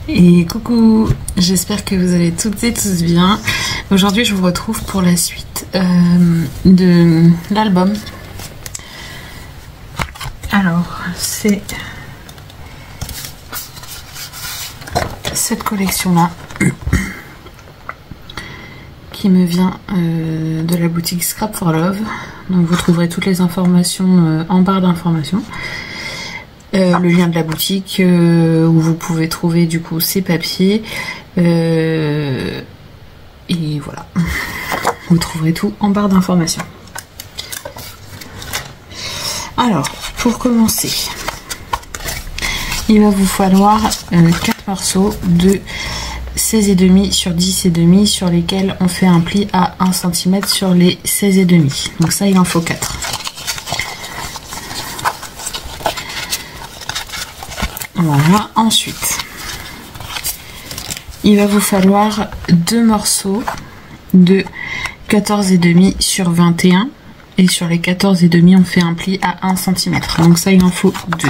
Et coucou, j'espère que vous allez toutes et tous bien. Aujourd'hui je vous retrouve pour la suite de l'album. Alors c'est cette collection là qui me vient de la boutique Scrap for Love. Donc vous trouverez toutes les informations en barre d'informations. Le lien de la boutique où vous pouvez trouver du coup ces papiers et voilà, vous trouverez tout en barre d'informations. Alors pour commencer, il va vous falloir 4 morceaux de 16,5 sur 10,5 sur lesquels on fait un pli à 1 cm sur les 16,5. Donc ça il en faut 4. Voilà, ensuite il va vous falloir 2 morceaux de 14,5 sur 21 et sur les 14,5 on fait un pli à 1 cm. Donc ça il en faut 2.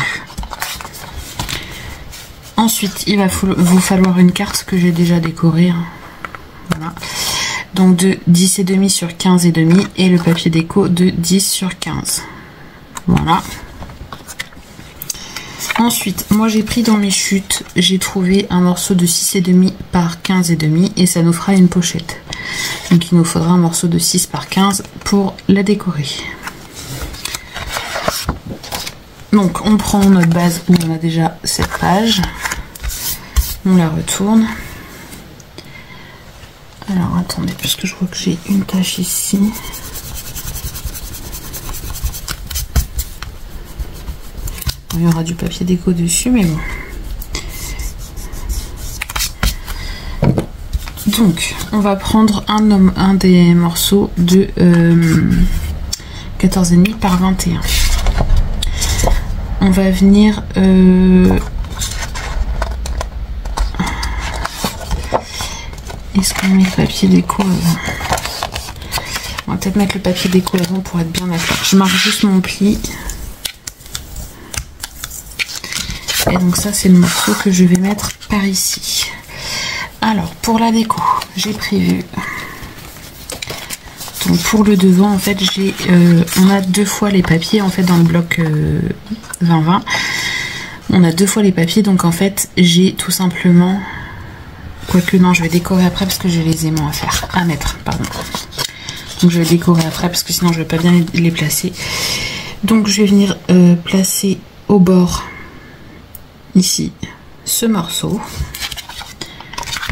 Ensuite il va vous falloir une carte que j'ai déjà décorée. Voilà. Donc de 10,5 sur 15,5 et le papier déco de 10 sur 15. Voilà. Ensuite, moi j'ai pris dans mes chutes, j'ai trouvé un morceau de 6,5 par 15,5 et ça nous fera une pochette. Donc il nous faudra un morceau de 6 par 15 pour la décorer. Donc on prend notre base où on a déjà cette page, on la retourne. Alors attendez, parce que je vois que j'ai une tache ici. Il y aura du papier déco dessus, mais bon. Donc, on va prendre un des morceaux de 14,5 par 21. On va venir... Est-ce qu'on met le papier déco avant? On va peut-être mettre le papier déco avant pour être bien d'accord. Je marque juste mon pli. Et donc ça c'est le morceau que je vais mettre par ici. Alors pour la déco, j'ai prévu. Donc pour le devant en fait on a 2 fois les papiers en fait dans le bloc 20-20. On a 2 fois les papiers donc en fait j'ai tout simplement. Quoique non, je vais décorer après parce que j'ai les aimants à mettre, pardon. Donc je vais décorer après parce que sinon je vais pas bien les placer. Donc je vais venir placer au bord ici ce morceau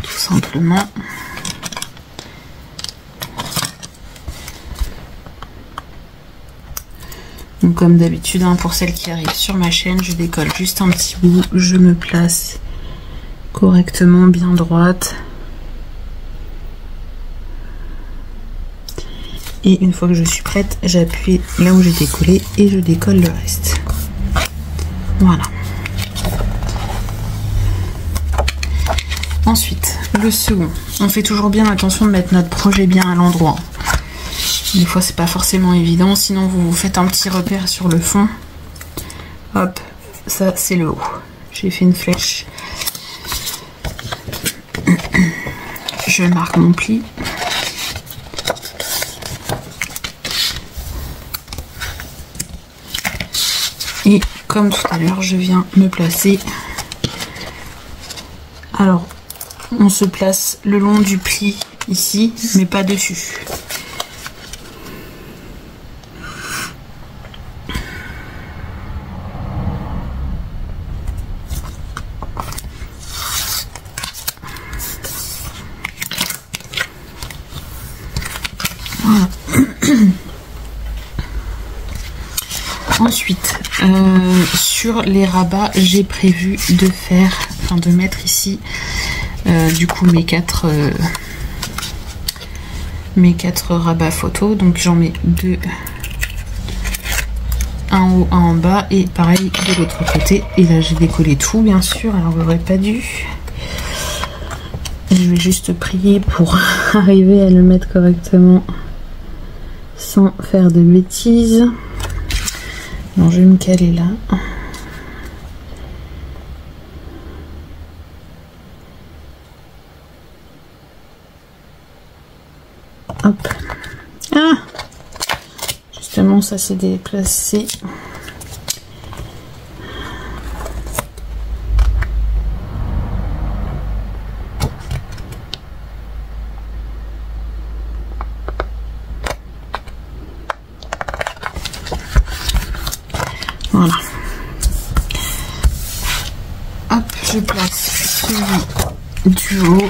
tout simplement. Donc comme d'habitude hein, pour celles qui arrivent sur ma chaîne, je décolle juste un petit bout, je me place correctement bien droite et une fois que je suis prête, j'appuie là où j'ai décollé et je décolle le reste. Voilà. Ensuite, le second. On fait toujours bien attention de mettre notre projet bien à l'endroit. Des fois, c'est pas forcément évident. Sinon, vous vous faites un petit repère sur le fond. Hop, ça, c'est le haut. J'ai fait une flèche. Je marque mon pli. Et comme tout à l'heure, je viens me placer. Alors, on se place le long du pli ici, mais pas dessus. Voilà. Ensuite, sur les rabats, j'ai prévu de faire, enfin de mettre ici du coup mes 4 rabats photos. Donc j'en mets 2, un en haut, un en bas et pareil de l'autre côté. Et là j'ai décollé tout bien sûr, alors j'aurais pas dû. Et je vais juste prier pour arriver à le mettre correctement sans faire de bêtises. Alors je vais me caler là. Hop. Ah, justement, ça s'est déplacé. Voilà. Hop, je place celui du haut.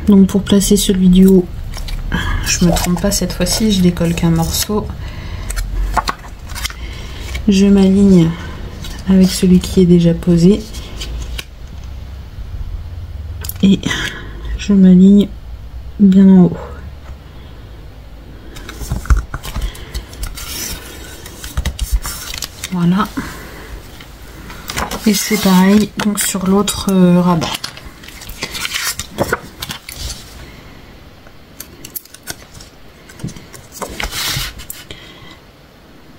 Donc pour placer celui du haut, je me trompe pas cette fois-ci, je décolle qu'un morceau. Je m'aligne avec celui qui est déjà posé. Et je m'aligne bien en haut. Voilà. Et c'est pareil donc sur l'autre rabat.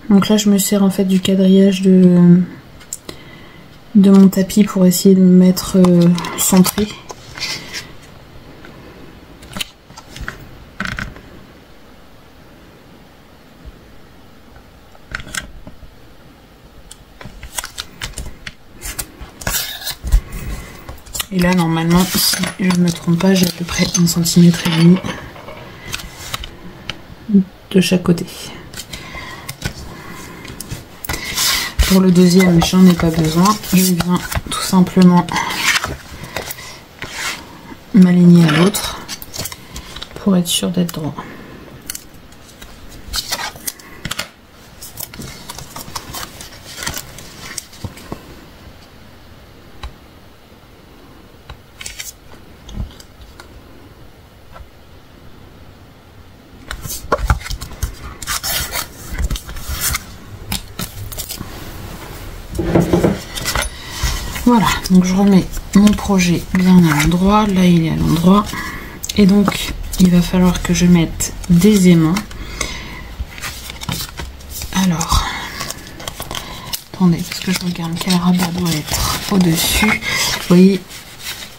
Donc là je me sers en fait du quadrillage de mon tapis pour essayer de me mettre centré. Et là normalement, si je ne me trompe pas, j'ai à peu près 1,5 cm de chaque côté. Pour le deuxième, j'en ai pas besoin. Je viens tout simplement m'aligner à l'autre pour être sûr d'être droit. Voilà, donc je remets mon projet bien à l'endroit. Là, il est à l'endroit. Et donc, il va falloir que je mette des aimants. Alors, attendez, parce que je regarde quel rabat doit être au-dessus. Vous voyez,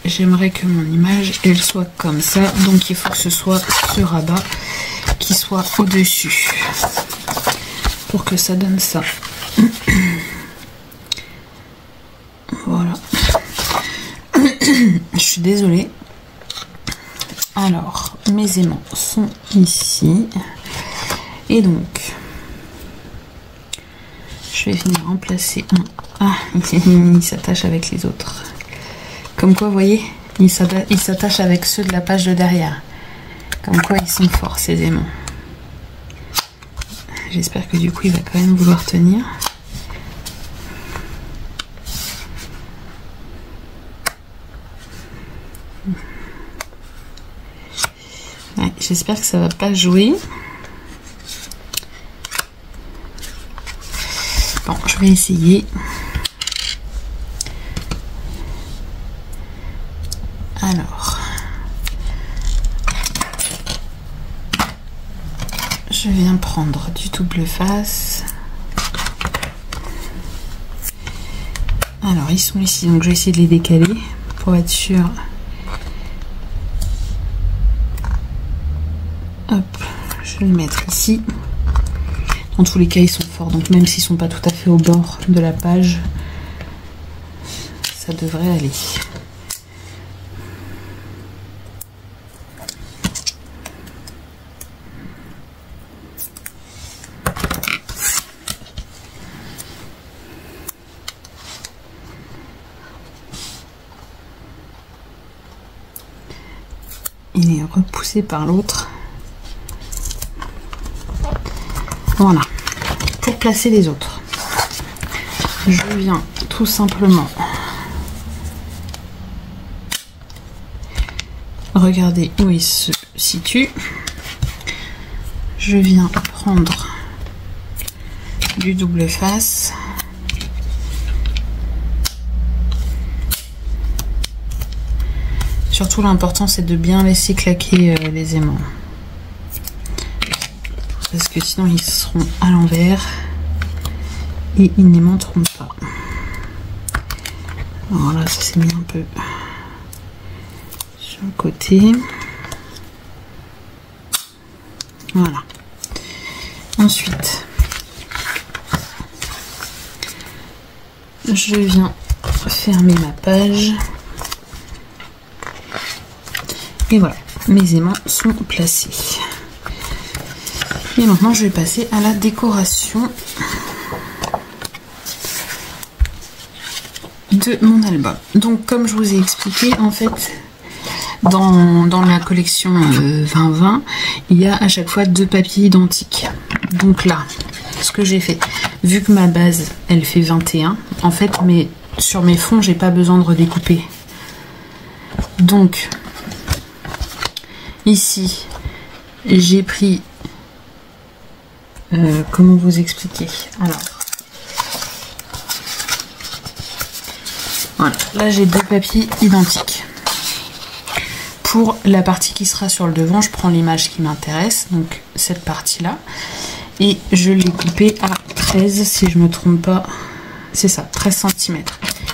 j'aimerais que mon image, elle soit comme ça. Donc, il faut que ce soit ce rabat qui soit au-dessus. Pour que ça donne ça. Voilà. Je suis désolée. Alors, mes aimants sont ici. Et donc, je vais venir remplacer un. Ah, il s'attache avec les autres. Comme quoi, vous voyez, il s'attache avec ceux de la page de derrière. Comme quoi, ils sont forts, ces aimants. J'espère que du coup, il va quand même vouloir tenir. Ouais, j'espère que ça va pas jouer. Bon, je vais essayer. Alors, je viens prendre du double face. Alors, ils sont ici, donc je vais essayer de les décaler pour être sûr. Hop, je vais le mettre ici. Dans tous les cas, ils sont forts, donc même s'ils sont pas tout à fait au bord de la page, ça devrait aller. Il est repoussé par l'autre. Voilà. Pour placer les autres, je viens tout simplement regarder où il se situe. Je viens prendre du double face. Surtout l'important c'est de bien laisser claquer les aimants. Parce que sinon ils seront à l'envers et ils n'aimanteront pas. Voilà, ça s'est mis un peu sur le côté. Voilà. Ensuite, je viens fermer ma page. Et voilà, mes aimants sont placés. Et maintenant, je vais passer à la décoration de mon album. Donc, comme je vous ai expliqué, en fait, dans la collection 2020, il y a à chaque fois 2 papiers identiques. Donc là, ce que j'ai fait, vu que ma base, elle fait 21, en fait, sur mes fonds, j'ai pas besoin de redécouper. Donc, ici, j'ai pris... comment vous expliquer? Alors, voilà, là j'ai 2 papiers identiques. Pour la partie qui sera sur le devant, je prends l'image qui m'intéresse, donc cette partie-là, et je l'ai coupée à 13, si je me trompe pas, c'est ça, 13 cm.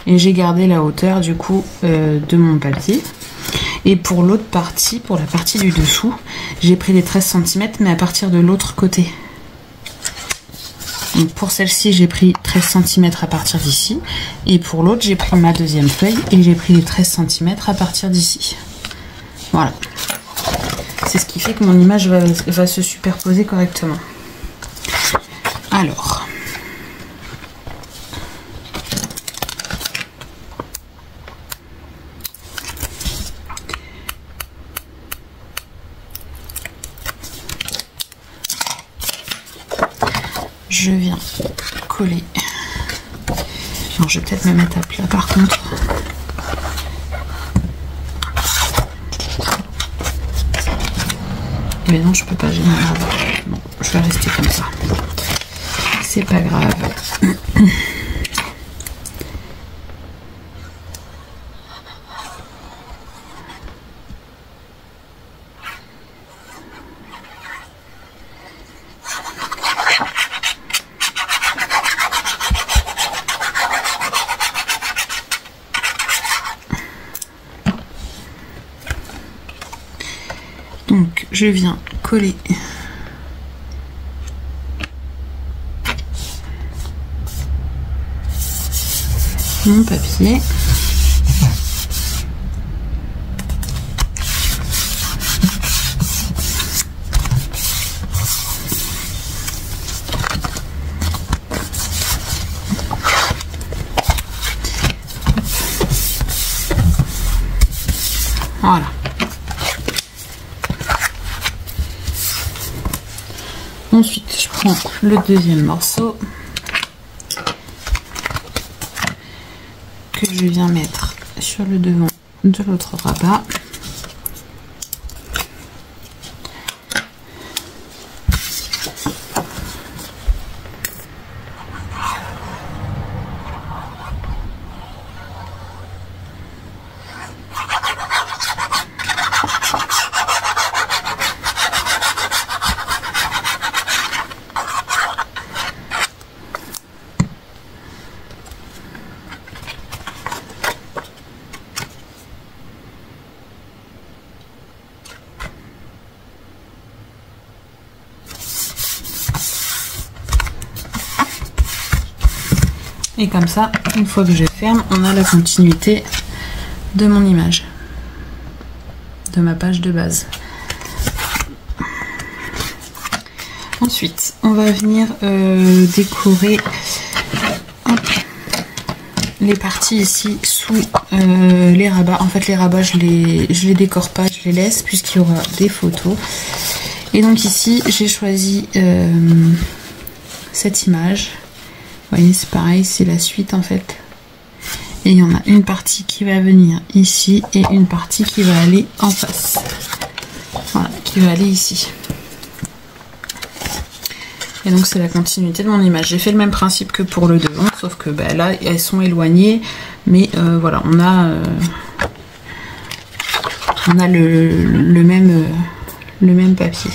Et j'ai gardé la hauteur du coup de mon papier. Et pour l'autre partie, pour la partie du dessous, j'ai pris les 13 cm, mais à partir de l'autre côté. Donc pour celle-ci, j'ai pris 13 cm à partir d'ici. Et pour l'autre, j'ai pris ma deuxième feuille et j'ai pris les 13 cm à partir d'ici. Voilà. C'est ce qui fait que mon image va se superposer correctement. Alors. Je viens coller. Alors, je vais peut-être me mettre à plat par contre. Mais non, je peux pas, j'ai mal. Bon, je vais rester comme ça. C'est pas grave. Donc, je viens coller mon papier. Voilà. Ensuite, je prends le deuxième morceau que je viens mettre sur le devant de l'autre rabat. Et comme ça, une fois que je ferme, on a la continuité de mon image, de ma page de base. Ensuite, on va venir décorer les parties ici sous les rabats. En fait, les rabats, je les décore pas, je les laisse puisqu'il y aura des photos. Et donc ici, j'ai choisi cette image. Vous voyez, c'est pareil, c'est la suite en fait. Et il y en a une partie qui va venir ici et une partie qui va aller en face. Voilà, qui va aller ici. Et donc c'est la continuité de mon image. J'ai fait le même principe que pour le devant, sauf que bah, là, elles sont éloignées. Mais voilà, on a le même papier.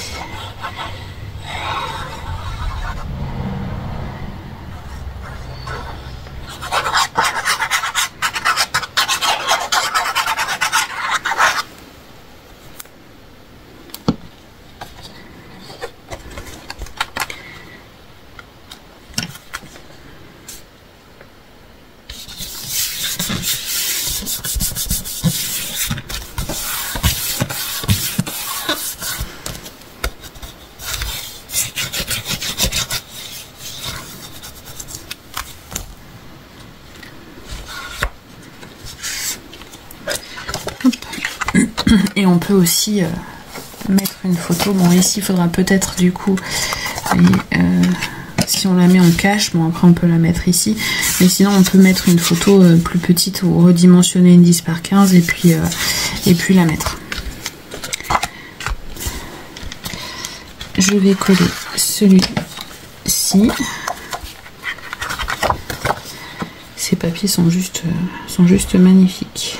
Et on peut aussi mettre une photo. Bon, ici il faudra peut-être du coup, si on la met en cache, bon après on peut la mettre ici, mais sinon on peut mettre une photo plus petite ou redimensionner une 10 par 15 et puis la mettre. Je vais coller celui-ci. Ces papiers sont juste magnifiques.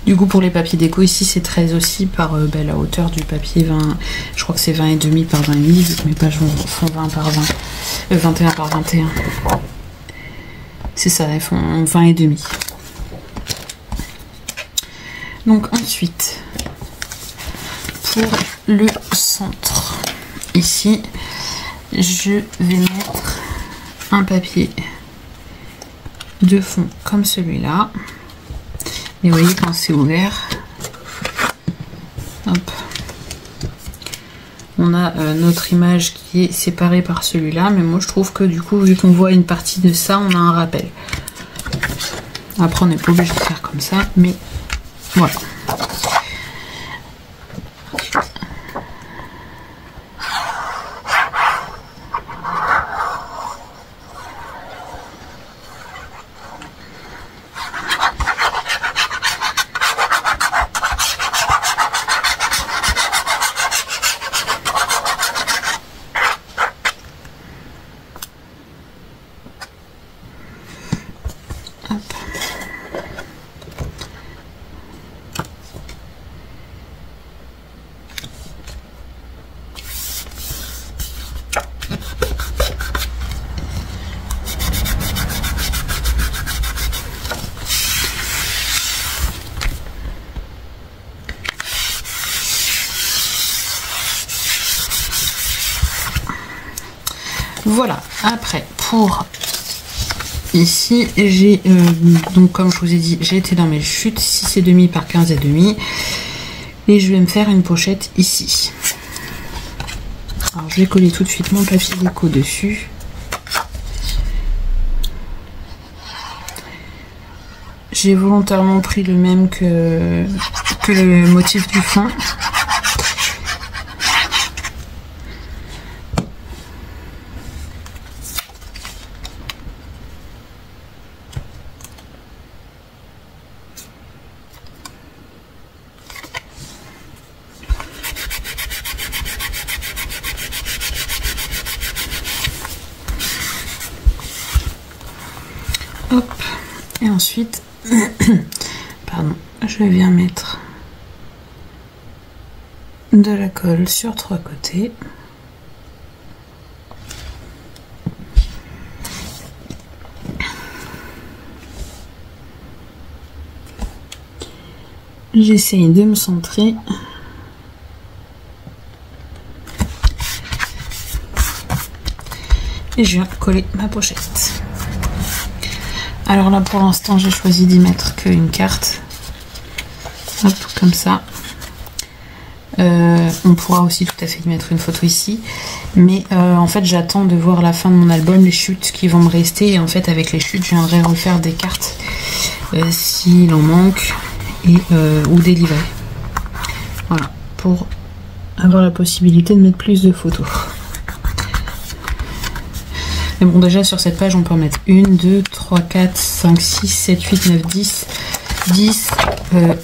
Du coup pour les papiers déco ici c'est 13 aussi par la hauteur du papier 20, je crois que c'est 20 et demi par 20 et demi vu que mes pages font 20 par 20, 21 par 21. C'est ça, elles font 20 et demi. Donc ensuite pour le centre ici je vais mettre un papier de fond comme celui-là. Et vous voyez quand c'est ouvert, hop, on a notre image qui est séparée par celui-là, mais moi je trouve que du coup vu qu'on voit une partie de ça, on a un rappel. Après on n'est pas obligé de faire comme ça, mais voilà. Voilà, après pour ici j'ai donc comme je vous ai dit j'ai été dans mes chutes 6 et demi par 15 et demi et je vais me faire une pochette ici. Alors je vais coller tout de suite mon papier déco dessus. J'ai volontairement pris le même que le motif du fond. Hop, et ensuite, pardon, je viens mettre de la colle sur 3 côtés. J'essaye de me centrer. Et je viens coller ma pochette. Alors là pour l'instant j'ai choisi d'y mettre qu'une carte. Hop, comme ça. On pourra aussi tout à fait y mettre une photo ici. Mais en fait j'attends de voir la fin de mon album, les chutes qui vont me rester. Et en fait avec les chutes je viendrai refaire des cartes s'il en manque. Et, ou des livrets. Voilà, pour avoir la possibilité de mettre plus de photos. Mais bon, déjà sur cette page, on peut en mettre 1, 2, 3, 4, 5, 6, 7, 8, 9, 10, 10,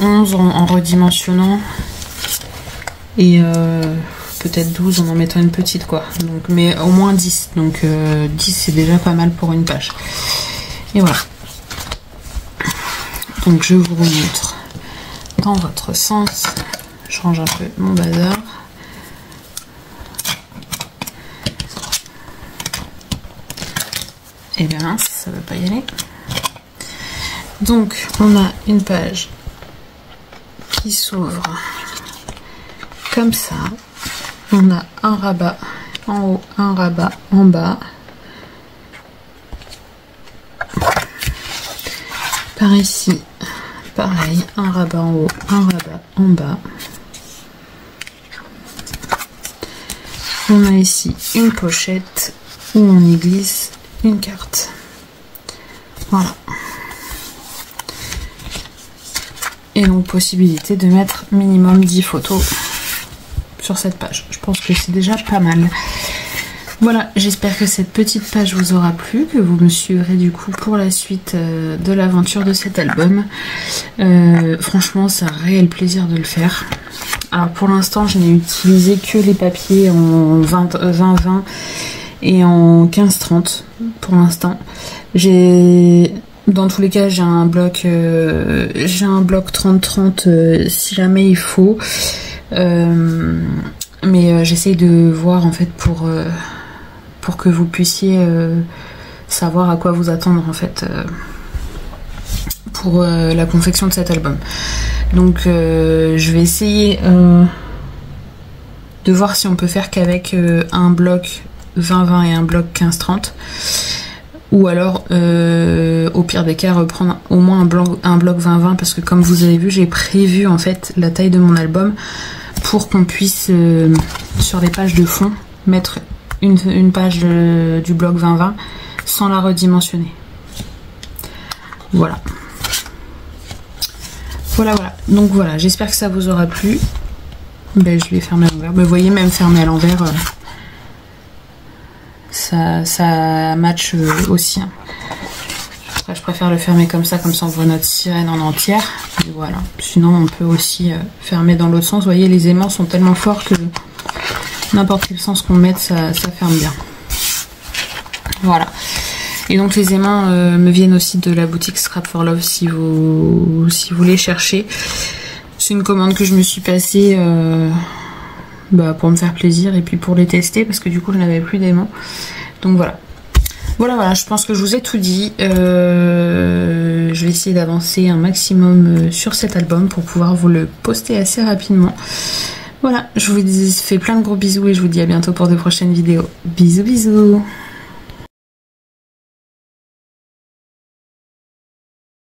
11 en redimensionnant. Et peut-être 12 en mettant une petite, quoi. Donc, mais au moins 10. Donc 10, c'est déjà pas mal pour une page. Et voilà. Donc je vous remontre dans votre sens. Je range un peu mon bazar. Et bien mince, ça va pas y aller. Donc on a une page qui s'ouvre comme ça. On a un rabat en haut, un rabat en bas. Par ici, pareil, un rabat en haut, un rabat en bas. On a ici une pochette où on y glisse une carte. Voilà. Et donc possibilité de mettre minimum 10 photos sur cette page. Je pense que c'est déjà pas mal. Voilà, j'espère que cette petite page vous aura plu, que vous me suivrez du coup pour la suite de l'aventure de cet album. Franchement, c'est un réel plaisir de le faire. Alors pour l'instant, je n'ai utilisé que les papiers en 20-20 et en 15-30 pour l'instant. Dans tous les cas, j'ai un bloc 30-30 si jamais il faut. Mais j'essaye de voir en fait pour que vous puissiez savoir à quoi vous attendre en fait pour la confection de cet album. Donc je vais essayer de voir si on peut faire qu'avec un bloc 20-20 et un bloc 15-30, ou alors au pire des cas reprendre au moins un bloc 20-20, parce que comme vous avez vu, j'ai prévu en fait la taille de mon album pour qu'on puisse sur les pages de fond mettre une page du bloc 20-20 sans la redimensionner. Voilà. Voilà. Donc voilà, j'espère que ça vous aura plu. Ben, je l'ai fermé à l'envers. Ben, vous voyez, même fermé à l'envers, ça match aussi. Hein. Après, je préfère le fermer comme ça on voit notre sirène en entière. Et voilà. Sinon, on peut aussi fermer dans l'autre sens. Vous voyez, les aimants sont tellement forts que n'importe quel sens qu'on mette, ça ferme bien. Voilà. Et donc les aimants me viennent aussi de la boutique Scrap for Love si vous les cherchez. C'est une commande que je me suis passée pour me faire plaisir et puis pour les tester parce que du coup je n'avais plus d'aimants. Donc voilà. Voilà, je pense que je vous ai tout dit. Je vais essayer d'avancer un maximum sur cet album pour pouvoir vous le poster assez rapidement. Voilà, je vous fais plein de gros bisous et je vous dis à bientôt pour de prochaines vidéos. Bisous bisous.